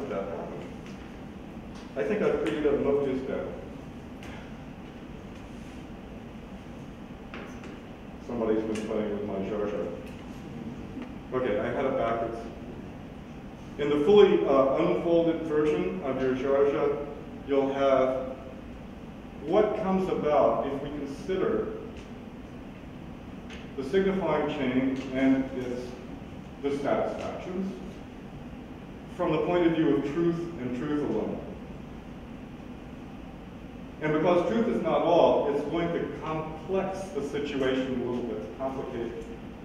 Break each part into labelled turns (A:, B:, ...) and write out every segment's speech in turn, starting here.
A: did that happen? I think I've created a Mobius band. Somebody's been playing with my Žižek. Okay, I had it backwards. In the fully unfolded version of your Žižek, you'll have what comes about if we consider the signifying chain and its dissatisfactions from the point of view of truth and truth alone. And because truth is not all, it's going to complex the situation a little bit, complicate.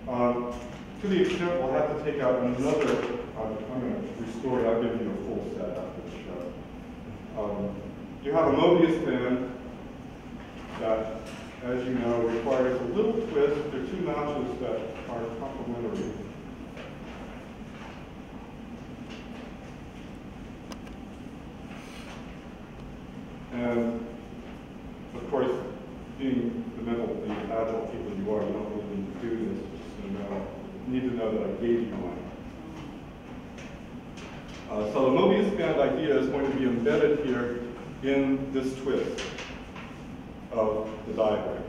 A: To the extent we'll have to take out another, I'm going to restore it, I'll give you a full set after the show. You have a Mobius band that, as you know, requires a little twist. There are two notches that are complementary. And, of course, being the mentally agile people you are, you don't really need to do this. You need to know that I gave you one. So the Mobius band idea is going to be embedded here in this twist of the diagram,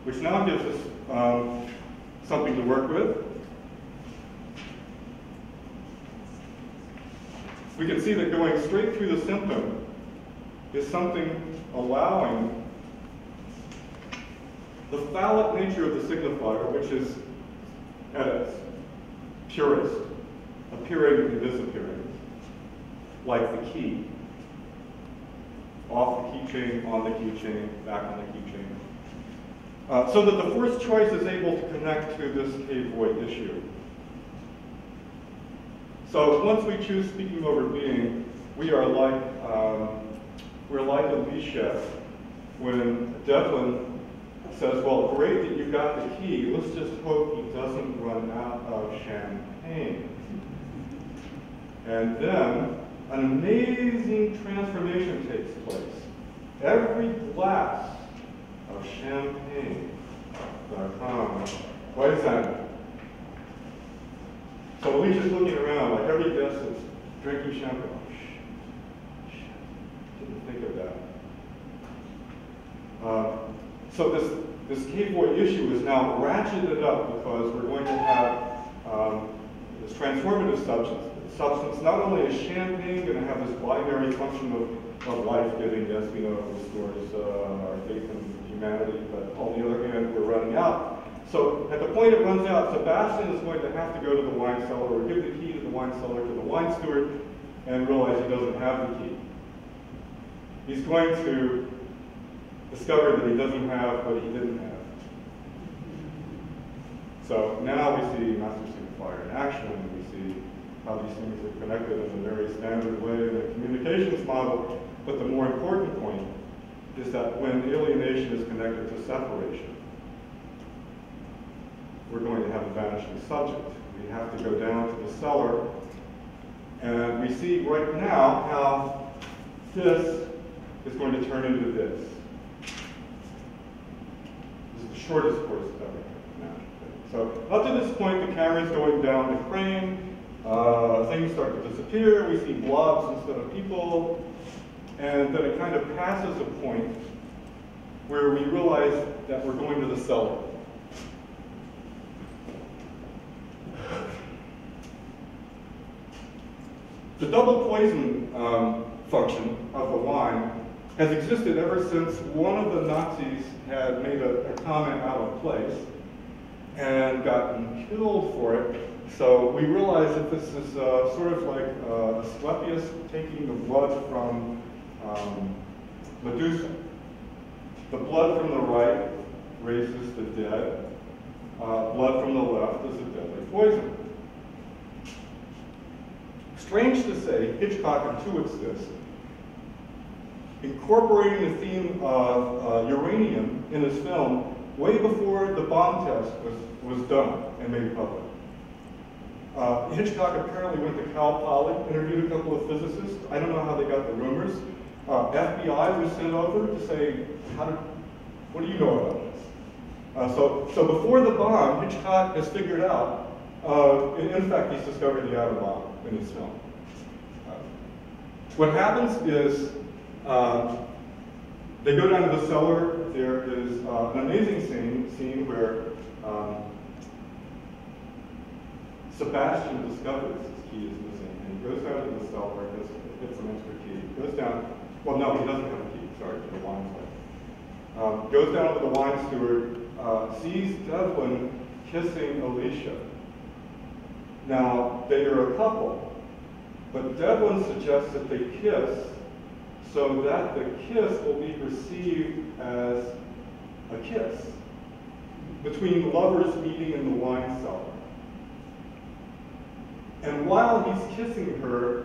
A: which now gives us something to work with. We can see that going straight through the symptom is something allowing the phallic nature of the signifier, which is at its purest, appearing and disappearing, like the key. Off the keychain, on the keychain, back on the keychain. So that the first choice is able to connect to this K-void issue. So once we choose speaking over being, we're like Alicia when Devlin says, well, great that you got the key, let's just hope he doesn't run out of champagne. And then an amazing transformation takes place. Every glass of champagne, Groys and So Alicia's looking around like every guest is drinking champagne. Didn't think of that. So this K-void issue is now ratcheted up because we're going to have this transformative substance, not only is champagne going to have this binary function of life-giving, yes, we know it restores our faith in humanity, but on the other hand, we're running out. So at the point it runs out, Sebastian is going to have to go to the wine cellar or give the key to the wine cellar to the wine steward and realize he doesn't have the key. He's going to discover that he doesn't have what he didn't have. So now we see master signifier in action, and we see how these things are connected in a very standard way in the communications model. But the more important point is that when alienation is connected to separation, we're going to have a vanishing subject. We have to go down to the cellar, and we see right now how this is going to turn into this. This is the shortest course ever. So up to this point, the camera's going down the crane. Things start to disappear. We see blobs instead of people. And then it kind of passes a point where we realize that we're going to the cellar. The double poison function of the wine has existed ever since one of the Nazis had made a comment out of place and gotten killed for it. So we realize that this is sort of like Asclepius taking the blood from Medusa. The blood from the right raises the dead. Blood from the left is a deadly poison. Strange to say, Hitchcock intuits this, incorporating the theme of uranium in his film way before the bomb test was done and made public. Hitchcock apparently went to Cal Poly, interviewed a couple of physicists. I don't know how they got the rumors. FBI was sent over to say, what do you know about this? So before the bomb, Hitchcock has figured out, in fact, he's discovered the atom bomb in his film. what happens is they go down to the cellar. There is an amazing scene where Sebastian discovers his key is missing, and he goes down to the cellar, gets some extra key, goes down, well no, he doesn't have a key, sorry, to the wine steward. Goes down to the wine steward, sees Devlin kissing Alicia. Now, they are a couple, but Devlin suggests that they kiss so that the kiss will be perceived as a kiss between lovers meeting in the wine cellar. And while he's kissing her,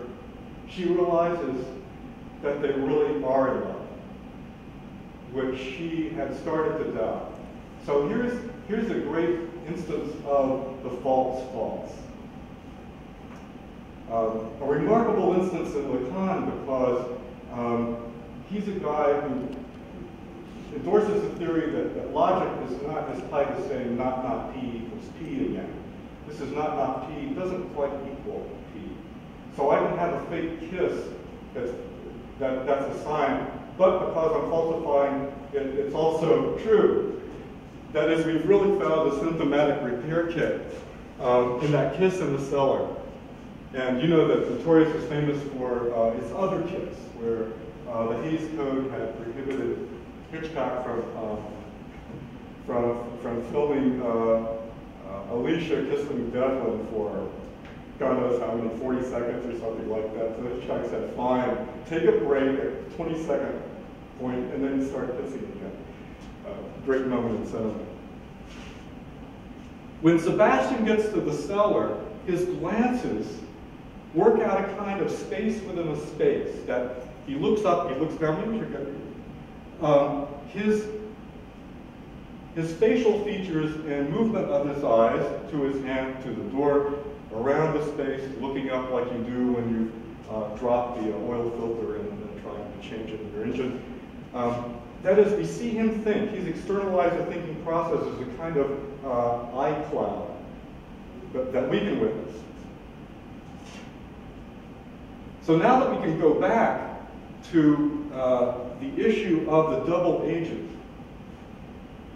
A: she realizes that they really are in love, which she had started to doubt. So here's a great instance of the false false. A remarkable instance in Lacan because he's a guy who endorses the theory that logic is not as tight as saying not P equals P again. This is not P, doesn't quite equal P. So I can have a fake kiss that's a sign, but because I'm falsifying it's also true. That is, we've really found a symptomatic repair kit in that kiss in the cellar. And you know that Notorious is famous for its other kiss, where the Hays Code had prohibited Hitchcock from filming Alicia kissing Devlin for God knows how many, 40 seconds or something like that. So Hitchcock said, fine, take a break at the 22nd point and then start kissing again. Great moment in cinema. When Sebastian gets to the cellar, his glances work out a kind of space within a space, that he looks up, he looks down, maybe you're good. His facial features and movement of his eyes to his hand, to the door, around the space, looking up like you do when you drop the oil filter and trying to change it in your engine. That is, we see him think. He's externalized the thinking process as a kind of eye cloud that we can witness. So now that we can go back to the issue of the double agent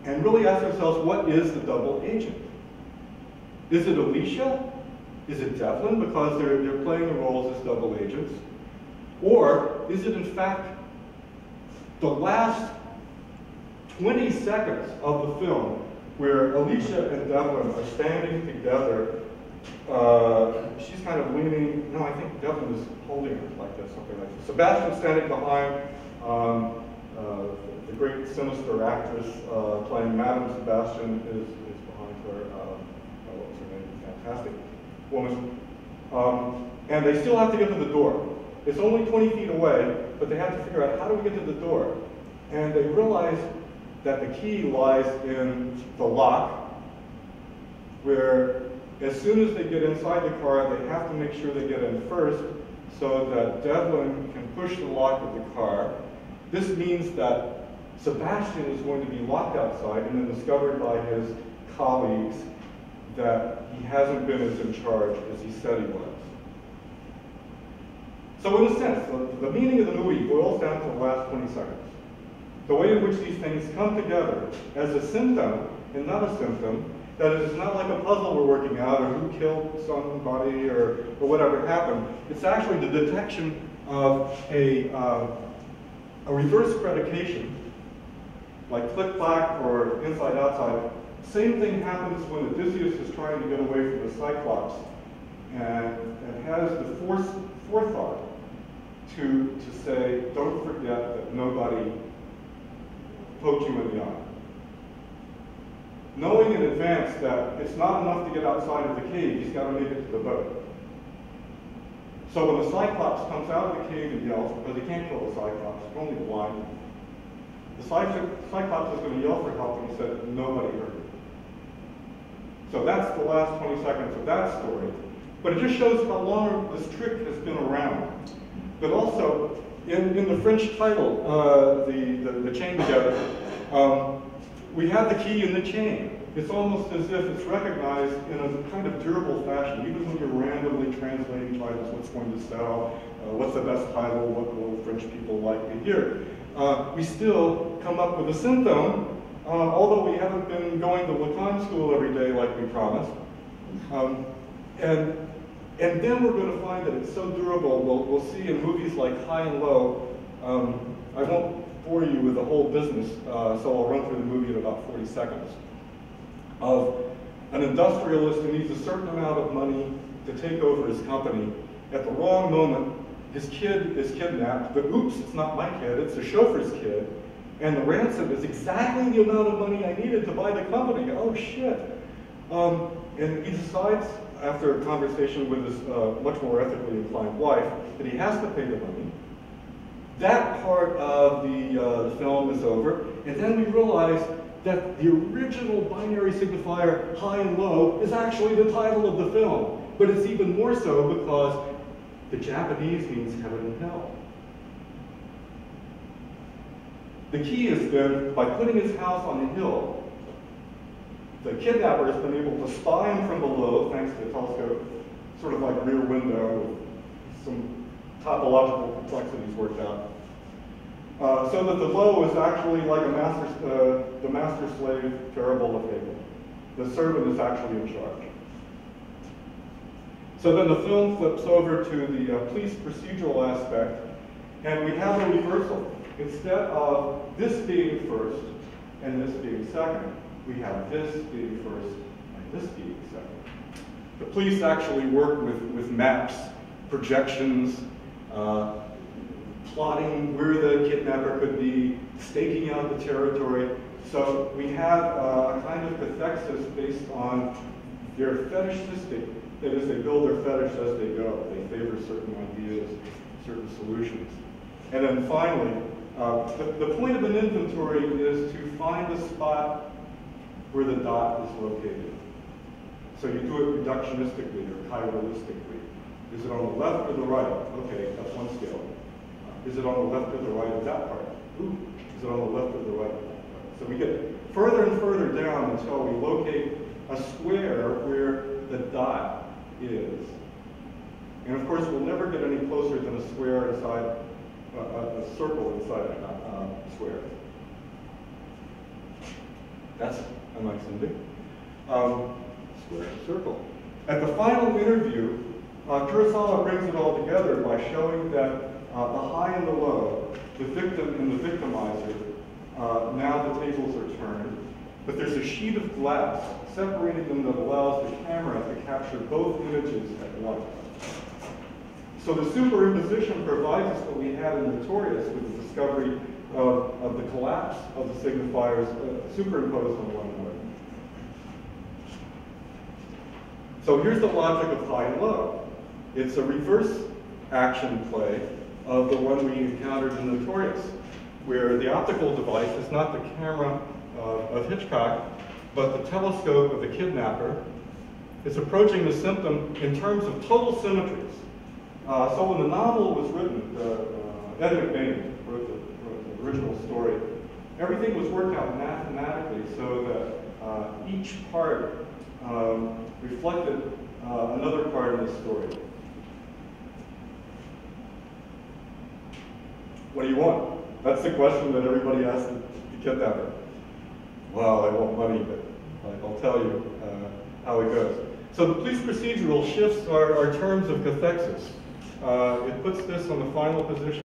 A: and really ask ourselves, what is the double agent? Is it Alicia? Is it Devlin, because they're playing the roles as double agents? Or is it in fact the last 20 seconds of the film where Alicia and Devlin are standing together? She's kind of leaning, no, I think Devlin is holding her like this, something like this. Sebastian's standing behind the great sinister actress playing Madame Sebastian is behind her. What was her name? Fantastic woman. And they still have to get to the door. It's only 20 feet away, but they have to figure out, how do we get to the door? And they realize that the key lies in the lock, where as soon as they get inside the car, they have to make sure they get in first so that Devlin can push the lock of the car. This means that Sebastian is going to be locked outside and then discovered by his colleagues that he hasn't been as in charge as he said he was. So in a sense, the meaning of the movie boils down to the last 20 seconds. The way in which these things come together as a symptom and not a symptom, that it is not like a puzzle we're working out or who killed somebody or whatever happened. It's actually the detection of a reverse predication, like click-clack or inside-outside. Same thing happens when Odysseus is trying to get away from the Cyclops and has the forethought to say, don't forget that nobody poked you in the eye. Knowing in advance that it's not enough to get outside of the cave, he's got to make it to the boat. So when the Cyclops comes out of the cave and yells, because he can't kill the Cyclops, it's only blind, the Cyclops is going to yell for help, and he said, nobody heard it. So that's the last 20 seconds of that story. But it just shows how long this trick has been around. But also, in the French title, the chain together, we have the key in the chain. it's almost as if it's recognized in a kind of durable fashion, even when you're randomly translating titles, what's going to sell, what's the best title, what will French people like to hear. We still come up with a symptom, although we haven't been going to Lacan school every day like we promised. And then we're going to find that it's so durable. We'll see in movies like High and Low. I won't bore you with the whole business, so I'll run through the movie in about 40 seconds. Of an industrialist who needs a certain amount of money to take over his company. At the wrong moment, his kid is kidnapped, but oops, it's not my kid, it's the chauffeur's kid. And the ransom is exactly the amount of money I needed to buy the company. Oh shit. And he decides, after a conversation with his much more ethically inclined wife, that he has to pay the money. That part of the film is over, and then we realize that the original binary signifier, high and low, is actually the title of the film. But it's even more so because the Japanese means heaven and hell. The key is then, by putting his house on a hill, the kidnapper has been able to spy him from below, thanks to a telescope, sort of like Rear Window, with some topological complexities worked out. So that the low is actually like the master-slave parable of Hegel. The servant is actually in charge. So then the film flips over to the police procedural aspect, and we have a reversal. Instead of this being first and this being second, we have this being first and this being second. The police actually work with maps, projections, plotting where the kidnapper could be, staking out the territory. So we have a kind of cathexis based on their fetishistic, that is, they build their fetish as they go. They favor certain ideas, certain solutions. And then finally, the point of an inventory is to find a spot where the dot is located. So you do it reductionistically or chiastically. Is it on the left or the right? Okay, that's one scale. Is it on the left or the right of that part? Ooh, is it on the left or the right of that part? So we get further and further down until we locate a square where the dot is. And of course, we'll never get any closer than a square inside, a circle inside a square. That's a nice ending. Square, circle. At the final interview, Kurosawa brings it all together by showing that the high and the low, the victim and the victimizer, now the tables are turned, but there's a sheet of glass separating them that allows the camera to capture both images at once. So the superimposition provides us what we had in Notorious with the discovery of the collapse of the signifiers superimposed on one another. So here's the logic of high and low. It's a reverse action play of the one we encountered in Notorious, where the optical device is not the camera of Hitchcock, but the telescope of the kidnapper. It's approaching the symptom in terms of total symmetries. So when the novel was written, Ed McBain wrote the original story, everything was worked out mathematically so that each part reflected another part in the story. What do you want? That's the question that everybody asks the kidnapper. Well, I want money, but I'll tell you how it goes. So the police procedural shifts our terms of cathexis. It puts this on the final position.